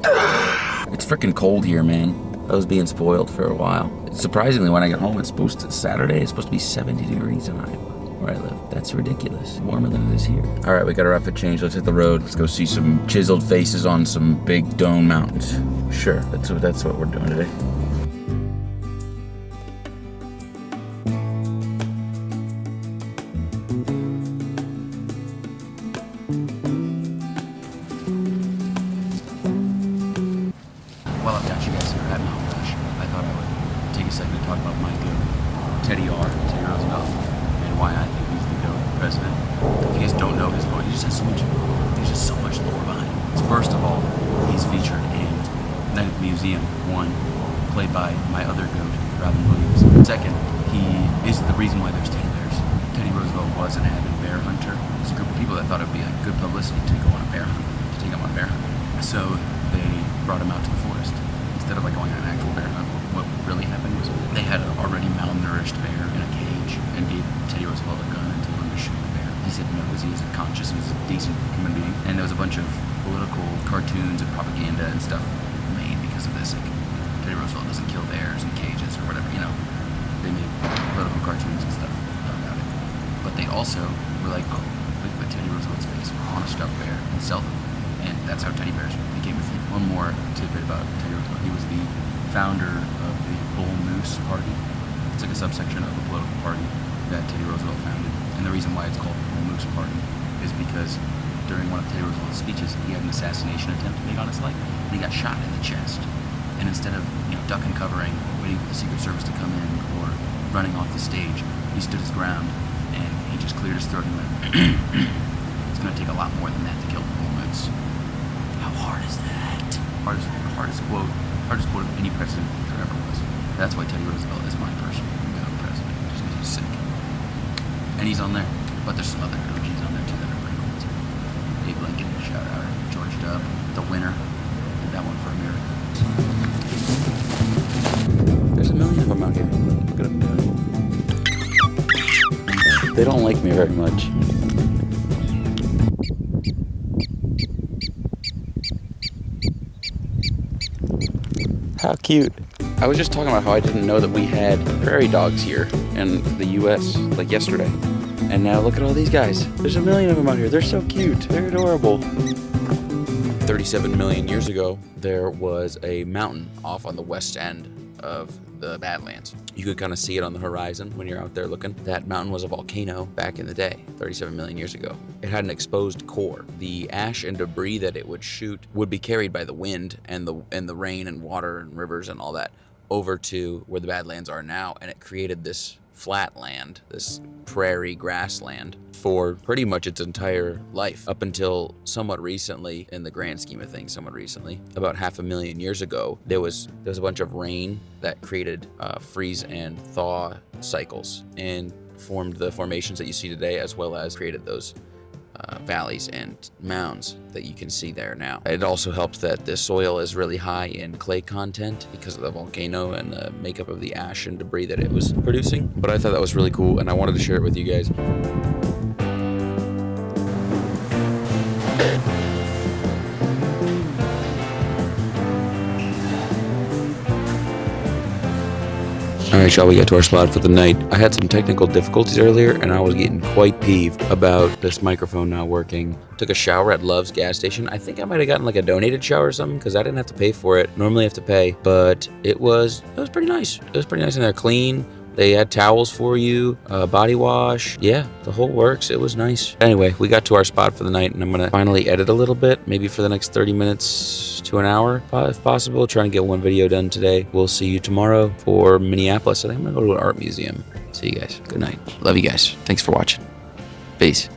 It's freaking cold here, man. I was being spoiled for a while. Surprisingly, when I get home, Saturday, it's supposed to be 70 degrees in Iowa, where I live. That's ridiculous. Warmer than it is here. All right, we got our outfit changed. Let's hit the road. Let's go see some chiseled faces on some big dome mountains. Sure, that's what we're doing today. Well, I've got you guys here at Mount Rush. I thought I would take a second to talk about my good Teddy Roosevelt, and why I think he's the GOAT president. If you guys don't know his lore, he just has so much lore behind him. First of all, he's featured in Night at the Museum 1, played by my other GOAT, Robin Williams. Second, he is the reason why there's teddy bears. Teddy Roosevelt was an avid bear hunter. There's a group of people that thought it would be like good publicity to go on a bear hunt, to take him on a bear hunt. So they brought him out to the forest. Instead of like going on an actual bear hunt, what really happened was they had an already malnourished bear in a cage and gave Teddy Roosevelt a gun and told him to shoot the bear. He said no, because he was conscious, he was a decent human being. And there was a bunch of political cartoons and propaganda and stuff made because of this. Like, Teddy Roosevelt doesn't kill bears in cages or whatever, you know. They made political cartoons and stuff about it. But they also were like, oh, we put Teddy Roosevelt's face on a stuffed bear and sell them. And that's how teddy bears became a thing. One more tidbit about Teddy Roosevelt. He was the founder of the Bull Moose Party. It's like a subsection of a political party that Teddy Roosevelt founded. And the reason why it's called the Bull Moose Party is because during one of Teddy Roosevelt's speeches, he had an assassination attempt made on his life, and he got shot in the chest. And instead of, duck and covering, waiting for the Secret Service to come in, or running off the stage, he stood his ground, and he just cleared his throat and went, it's going to take a lot more than that to kill the Bull Moose. How hard is that? Hardest quote of any president there ever was. That's why Teddy Roosevelt is my personal president, just because he's sick. And he's on there. But there's some other OGs on there too that are pretty cool too. Abe Lincoln, shout out. George W. The winner. Did that one for America. There's a million of them out here. Look at them doing. They don't like me very much. How cute. I was just talking about how I didn't know that we had prairie dogs here in the US like yesterday. And now look at all these guys. There's a million of them out here. They're so cute. They're adorable. 37 million years ago, there was a mountain off on the west end of the Badlands. You could kind of see it on the horizon when you're out there looking. That mountain was a volcano back in the day, 37 million years ago. It had an exposed core. The ash and debris that it would shoot would be carried by the wind and the rain and water and rivers and all that over to where the Badlands are now, and it created this flat land, this prairie grassland, for pretty much its entire life up until somewhat recently, in the grand scheme of things, about 500,000 years ago, there was a bunch of rain that created freeze and thaw cycles and formed the formations that you see today, as well as created those valleys and mounds that you can see there now. It also helps that the soil is really high in clay content because of the volcano and the makeup of the ash and debris that it was producing. But I thought that was really cool, and I wanted to share it with you guys. Alright, y'all, we got to our spot for the night. I had some technical difficulties earlier, and I was getting quite peeved about this microphone not working. Took a shower at Love's gas station. I think I might have gotten like a donated shower or something, because I didn't have to pay for it. Normally I have to pay, but it was pretty nice. It was pretty nice, and they're clean. They had towels for you, body wash. Yeah, the whole works. It was nice. Anyway, we got to our spot for the night, and I'm going to finally edit a little bit, maybe for the next 30 minutes to an hour, if possible. Trying to get one video done today. We'll see you tomorrow for Minneapolis. I think I'm going to go to an art museum. See you guys. Good night. Love you guys. Thanks for watching. Peace.